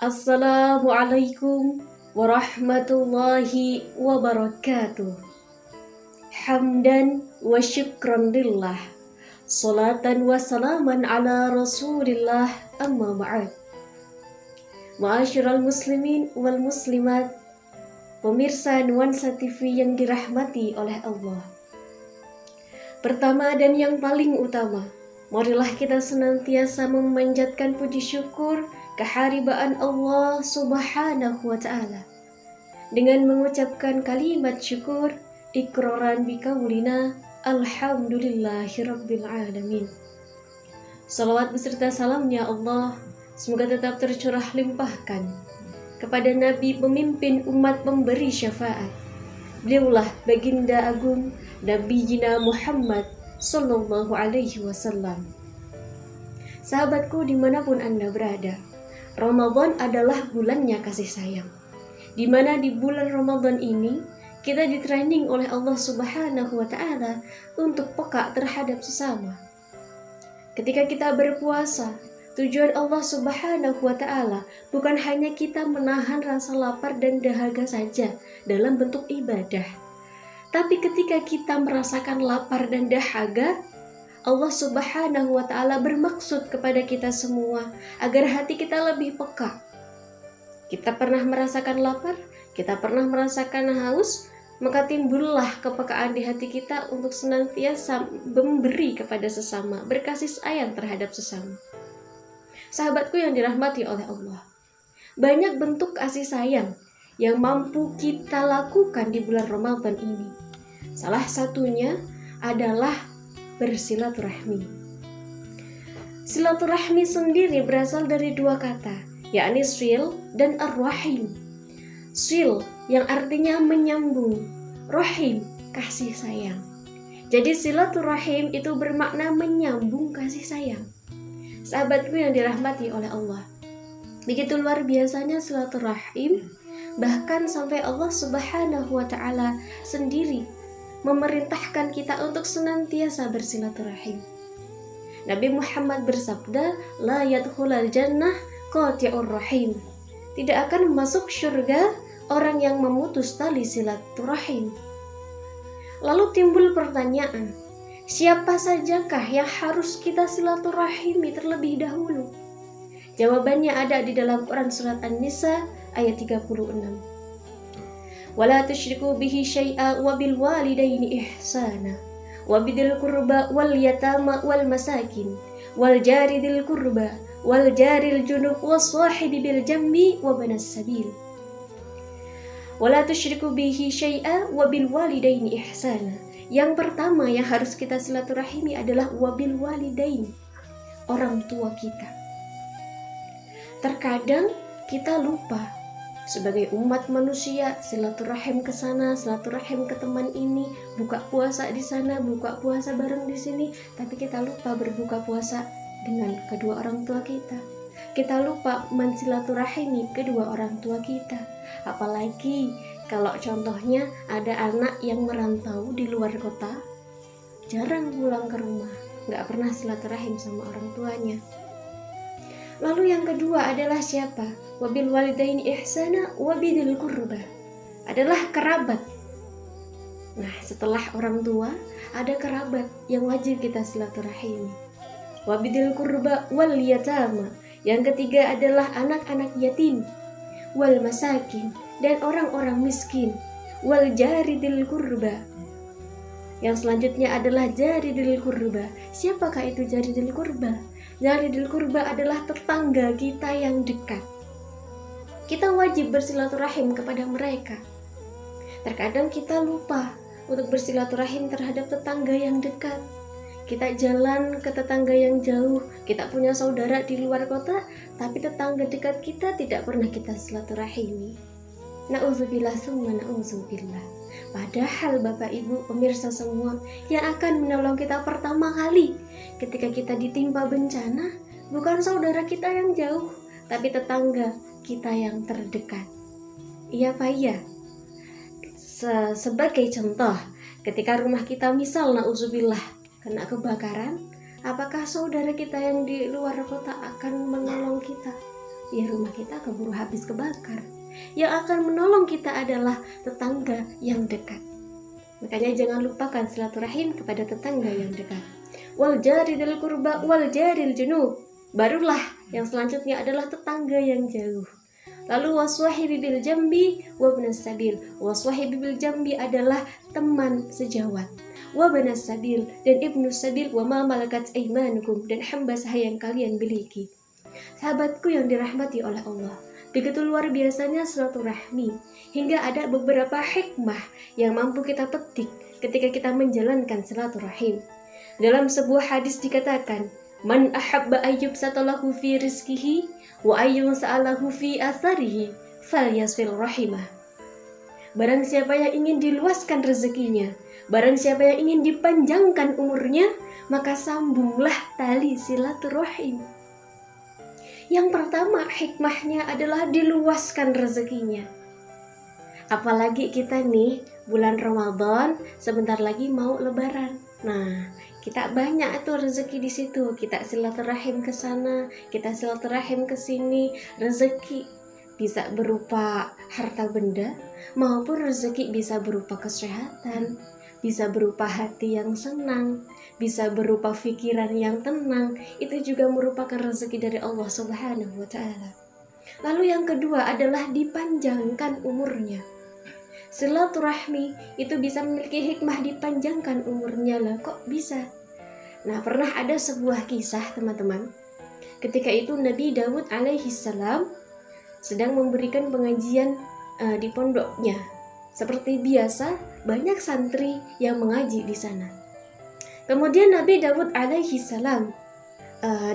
Assalamualaikum warahmatullahi wabarakatuh. Hamdan wa syukran lillah, salatan wa salaman ala rasulillah, amma ba'd. Ma'asyiral muslimin wal muslimat, pemirsa Nuansa TV yang dirahmati oleh Allah. Pertama dan yang paling utama, marilah kita senantiasa memanjatkan puji syukur keharibaan Allah Subhanahu wa Ta'ala dengan mengucapkan kalimat syukur iqraran biqaulina alhamdulillahirabbil alamin. Salawat beserta salamnya Allah semoga tetap tercurah limpahkan kepada Nabi pemimpin umat pemberi syafaat. Beliaulah baginda agung Nabi Jina Muhammad sallallahu alaihi wasallam. Sahabatku dimanapun Anda berada, Ramadan adalah bulannya kasih sayang, di mana di bulan Ramadan ini kita di-training oleh Allah Subhanahu wa Ta'ala untuk peka terhadap sesama. Ketika kita berpuasa, tujuan Allah Subhanahu wa Ta'ala bukan hanya kita menahan rasa lapar dan dahaga saja dalam bentuk ibadah, tapi ketika kita merasakan lapar dan dahaga, Allah Subhanahu wa Ta'ala bermaksud kepada kita semua agar hati kita lebih peka. Kita pernah merasakan lapar, kita pernah merasakan haus, maka timbullah kepekaan di hati kita untuk senantiasa memberi kepada sesama, berkasih sayang terhadap sesama. Sahabatku yang dirahmati oleh Allah, banyak bentuk kasih sayang yang mampu kita lakukan di bulan Ramadan ini. Salah satunya adalah bersilaturahmi. Silaturahmi sendiri berasal dari dua kata, yakni sil dan ar-rahim. Sil yang artinya menyambung, rahim kasih sayang. Jadi silaturahim itu bermakna menyambung kasih sayang. Sahabatku yang dirahmati oleh Allah, begitu luar biasanya silaturahim, bahkan sampai Allah Subhanahu wa Ta'ala sendiri memerintahkan kita untuk senantiasa bersilaturahim. Nabi Muhammad bersabda, la yadkhulul jannah qati'ur rahim. Tidak akan masuk surga orang yang memutus tali silaturahim. Lalu timbul pertanyaan, siapa sajakah yang harus kita silaturahimi terlebih dahulu? Jawabannya ada di dalam Quran surat An-Nisa ayat 36. Wala tusyriku bihi syai'a wa bil walidaini ihsana wa bidil qurba wal yatama wal masakin wal jari dil qurba wal jaril junub was sahibi bil jambi wa banas sabil. Wala tusyriku bihi syai'a wa bil walidaini ihsana. Yang pertama yang harus kita silaturahimi adalah wabil walidain, orang tua kita. Terkadang kita lupa sebagai umat manusia, silaturahim ke sana, silaturahim ke teman ini, buka puasa di sana, buka puasa bareng di sini, tapi kita lupa berbuka puasa dengan kedua orang tua kita. Kita lupa mensilaturahimi kedua orang tua kita. Apalagi kalau contohnya ada anak yang merantau di luar kota, jarang pulang ke rumah, nggak pernah silaturahim sama orang tuanya. Lalu yang kedua adalah siapa? Wabil walidaini ihsana wabidil qurba, adalah kerabat. Nah, setelah orang tua ada kerabat yang wajib kita silaturahimi. Wabidil qurba wal yatama. Yang ketiga adalah anak-anak yatim, wal masakin, dan orang-orang miskin, wal jaridil qurba. Yang selanjutnya adalah jaridil qurba. Siapakah itu jaridil qurba? Jaridil qurba adalah tetangga kita yang dekat. Kita wajib bersilaturahim kepada mereka. Terkadang kita lupa untuk bersilaturahim terhadap tetangga yang dekat. Kita jalan ke tetangga yang jauh, kita punya saudara di luar kota, tapi tetangga dekat kita tidak pernah kita silaturahimi. Na'udzubillah summa na'udzubillah. Padahal Bapak Ibu pemirsa semua, yang akan menolong kita pertama kali ketika kita ditimpa bencana bukan saudara kita yang jauh, tapi tetangga kita yang terdekat. Iya Pak iya. Sebagai contoh, ketika rumah kita misal na'udzubillah kena kebakaran, apakah saudara kita yang di luar kota akan menolong kita? ya rumah kita keburu habis kebakar. Yang akan menolong kita adalah tetangga yang dekat. Makanya jangan lupakan silaturahim kepada tetangga yang dekat. Wal jaridil qurba wal jaril junub. Barulah yang selanjutnya adalah tetangga yang jauh. Lalu waswahibi bil jambi wa ibnas sabil. Waswahibi bil jambi adalah teman sejawat. Wa ibnas sabil dan ibnus sabil wa ma malakat aimanukum dan hamba sahaya yang kalian miliki. Sahabatku yang dirahmati oleh Allah, begitu luar biasanya silaturahmi hingga ada beberapa hikmah yang mampu kita petik ketika kita menjalankan silaturahim. Dalam sebuah hadis dikatakan, man ahabba ayyub satalahu fi rizkihi wa ayyun sa'alahu fi atharihi falyasfil rahimah. Barang siapa yang ingin diluaskan rezekinya, barang siapa yang ingin dipanjangkan umurnya, maka sambunglah tali silaturahim. Yang pertama hikmahnya adalah diluaskan rezekinya. Apalagi kita nih bulan Ramadan, sebentar lagi mau lebaran. Nah, kita banyak tuh rezeki di situ. Kita silaturahim ke sana, kita silaturahim ke sini. Rezeki bisa berupa harta benda maupun rezeki bisa berupa kesehatan, bisa berupa hati yang senang, bisa berupa pikiran yang tenang. Itu juga merupakan rezeki dari Allah Subhanahu wa ta'ala. Lalu yang kedua adalah dipanjangkan umurnya. Silaturahmi itu bisa memiliki hikmah dipanjangkan umurnya. Lah kok bisa? Nah, pernah ada sebuah kisah teman-teman. Ketika itu Nabi Daud alaihi salam sedang memberikan pengajian di pondoknya. Seperti biasa, banyak santri yang mengaji di sana. Kemudian Nabi Daud alaihi salam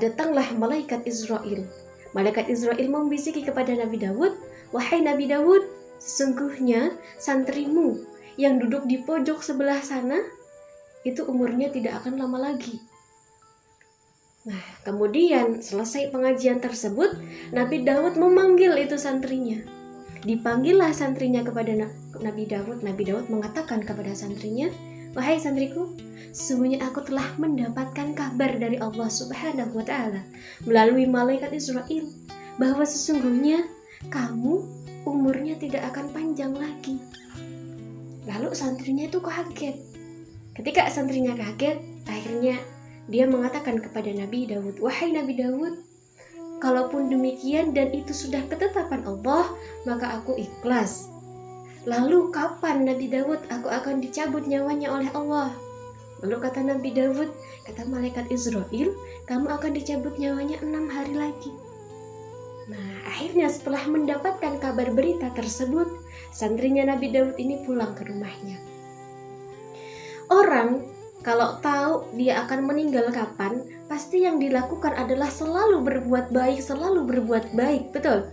datanglah malaikat Israel. Malaikat Israel membisiki kepada Nabi Daud, "Wahai Nabi Daud, sesungguhnya santrimu yang duduk di pojok sebelah sana itu umurnya tidak akan lama lagi." Nah, kemudian selesai pengajian tersebut, Nabi Daud memanggil itu santrinya. Dipanggillah santrinya kepada Nabi Daud. Nabi Daud mengatakan kepada santrinya, "Wahai santriku, sesungguhnya aku telah mendapatkan kabar dari Allah Subhanahu wa ta'ala melalui malaikat Israel bahwa sesungguhnya kamu umurnya tidak akan panjang lagi." Lalu santrinya itu kaget. Ketika santrinya kaget, akhirnya dia mengatakan kepada Nabi Daud, "Wahai Nabi Daud, kalaupun demikian dan itu sudah ketetapan Allah, maka aku ikhlas. Lalu kapan Nabi Daud aku akan dicabut nyawanya oleh Allah?" Lalu kata Nabi Daud, kata malaikat Israel, "Kamu akan dicabut nyawanya 6 hari lagi." Nah, akhirnya setelah mendapatkan kabar berita tersebut, santrinya Nabi Daud ini pulang ke rumahnya. Orang kalau tahu dia akan meninggal kapan, pasti yang dilakukan adalah selalu berbuat baik, betul?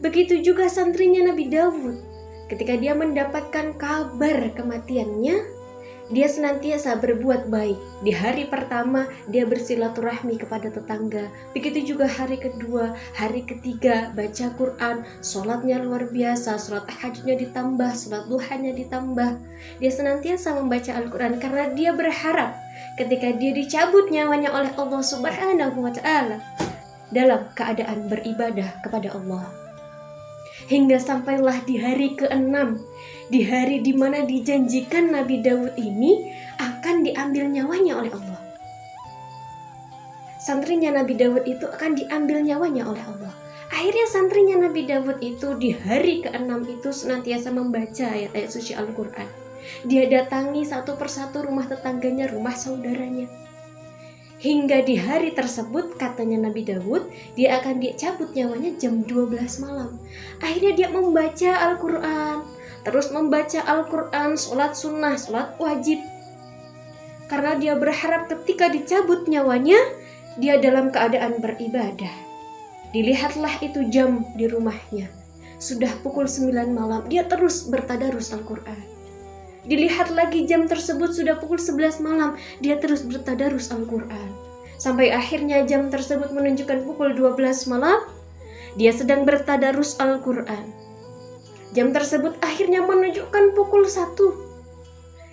Begitu juga santrinya Nabi Daud. Ketika dia mendapatkan kabar kematiannya, dia senantiasa berbuat baik. Di hari pertama dia bersilaturahmi kepada tetangga. Begitu juga hari kedua, hari ketiga baca Quran, sholatnya luar biasa, sholat tahajudnya ditambah, sholat duhanya ditambah. Dia senantiasa membaca Al-Quran karena dia berharap ketika dia dicabut nyawanya oleh Allah Subhanahu wa ta'ala dalam keadaan beribadah kepada Allah. Hingga sampailah di hari ke-6, di hari di mana dijanjikan Nabi Daud ini akan diambil nyawanya oleh Allah. Santrinya Nabi Daud itu akan diambil nyawanya oleh Allah. Akhirnya santrinya Nabi Daud itu di hari ke-6 itu senantiasa membaca ayat-ayat suci Al-Quran. Dia datangi satu persatu rumah tetangganya, rumah saudaranya. Hingga di hari tersebut katanya Nabi Daud, dia akan dicabut nyawanya jam 12 malam. Akhirnya dia membaca Al-Quran, terus membaca Al-Quran, sholat sunnah, sholat wajib. Karena dia berharap ketika dicabut nyawanya, dia dalam keadaan beribadah. Dilihatlah itu jam di rumahnya. Sudah pukul 9 malam, dia terus bertadarus Al-Quran. Dilihat lagi jam tersebut sudah pukul 11 malam, dia terus bertadarus Al-Quran. Sampai akhirnya jam tersebut menunjukkan pukul 12 malam, dia sedang bertadarus Al-Quran. Jam tersebut akhirnya menunjukkan pukul 1.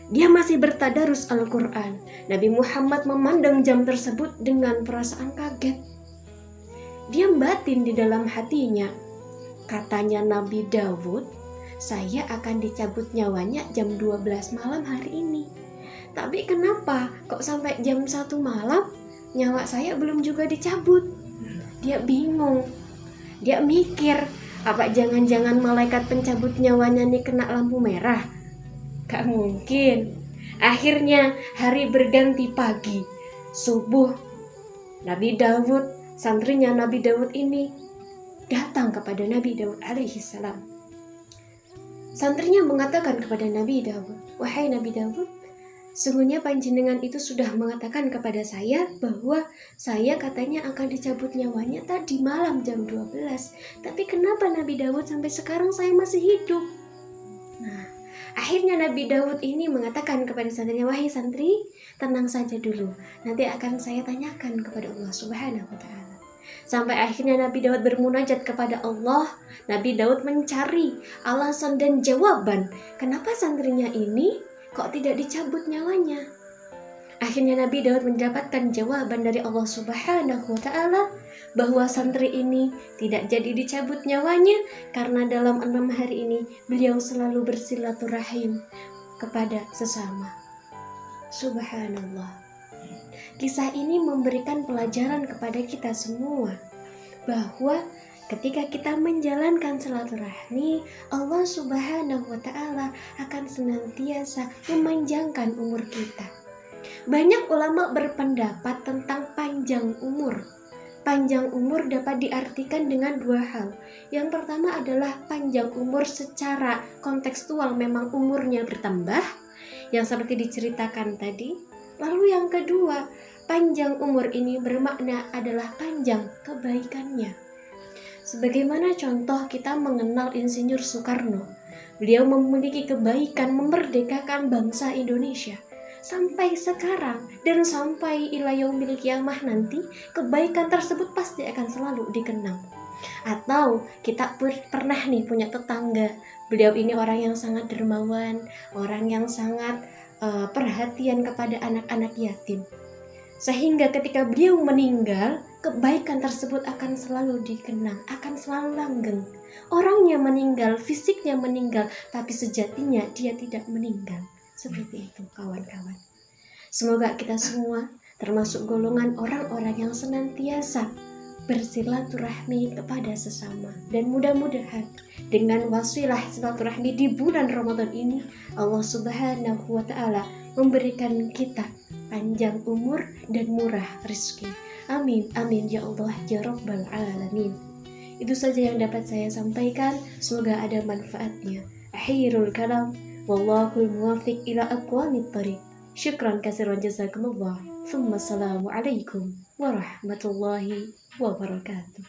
Dia masih bertadarus Al-Quran. Nabi Muhammad memandang jam tersebut dengan perasaan kaget. dia batin di dalam hatinya. Katanya Nabi Daud, saya akan dicabut nyawanya jam 12 malam hari ini. Tapi kenapa kok sampai jam 1 malam nyawa saya belum juga dicabut? Dia bingung. Dia mikir, apa jangan-jangan malaikat pencabut nyawanya nih kena lampu merah? Gak mungkin. Akhirnya hari berganti pagi. Subuh, Nabi Daud, santrinya Nabi Daud ini datang kepada Nabi Daud alaihi salam. Santrinya mengatakan kepada Nabi Daud, wahai Nabi Daud, sungguhnya panjenengan itu sudah mengatakan kepada saya bahwa saya katanya akan dicabut nyawanya tadi malam jam 12. Tapi kenapa Nabi Daud sampai sekarang saya masih hidup? Nah, akhirnya Nabi Daud ini mengatakan kepada santrinya, wahai santri, tenang saja dulu. Nanti akan saya tanyakan kepada Allah Subhanahu wa Ta'ala. Sampai akhirnya Nabi Daud bermunajat kepada Allah. Nabi Daud mencari alasan dan jawaban kenapa santrinya ini kok tidak dicabut nyawanya. Akhirnya Nabi Daud mendapatkan jawaban dari Allah Subhanahu wa Ta'ala bahwa santri ini tidak jadi dicabut nyawanya karena dalam 6 hari ini beliau selalu bersilaturahim kepada sesama. Subhanallah. Kisah ini memberikan pelajaran kepada kita semua bahwa ketika kita menjalankan silaturahmi, Allah Subhanahu wa Ta'ala akan senantiasa memanjangkan umur kita. Banyak ulama berpendapat tentang panjang umur. Panjang umur dapat diartikan dengan 2 hal. Yang pertama adalah panjang umur secara kontekstual, memang umurnya bertambah, yang seperti diceritakan tadi. Lalu yang kedua, panjang umur ini bermakna adalah panjang kebaikannya. Sebagaimana contoh kita mengenal Insinyur Soekarno. Beliau memiliki kebaikan memerdekakan bangsa Indonesia. Sampai sekarang dan sampai ila yaumil qiyamah nanti, kebaikan tersebut pasti akan selalu dikenang. Atau kita pernah nih punya tetangga, beliau ini orang yang sangat dermawan, orang yang sangat perhatian kepada anak-anak yatim. Sehingga ketika beliau meninggal, kebaikan tersebut akan selalu dikenang, akan selalu langgeng. Orangnya meninggal, fisiknya meninggal, tapi sejatinya dia tidak meninggal. Seperti itu kawan-kawan. Semoga kita semua termasuk golongan orang-orang yang senantiasa bersilaturahmi kepada sesama. Dan mudah-mudahan dengan wasilah silaturahmi di bulan Ramadan ini, Allah Subhanahu wa Ta'ala memberikan kita panjang umur dan murah rezeki. Amin, amin ya Allah ya Rabbal Alamin. Itu saja yang dapat saya sampaikan. Semoga ada manfaatnya. Akhirul kalam, wallahul muwafiq ila aqwamit thariq. Syukran katsiran jazakumullah. Thumma assalamu alaikum warahmatullahi wabarakatuh.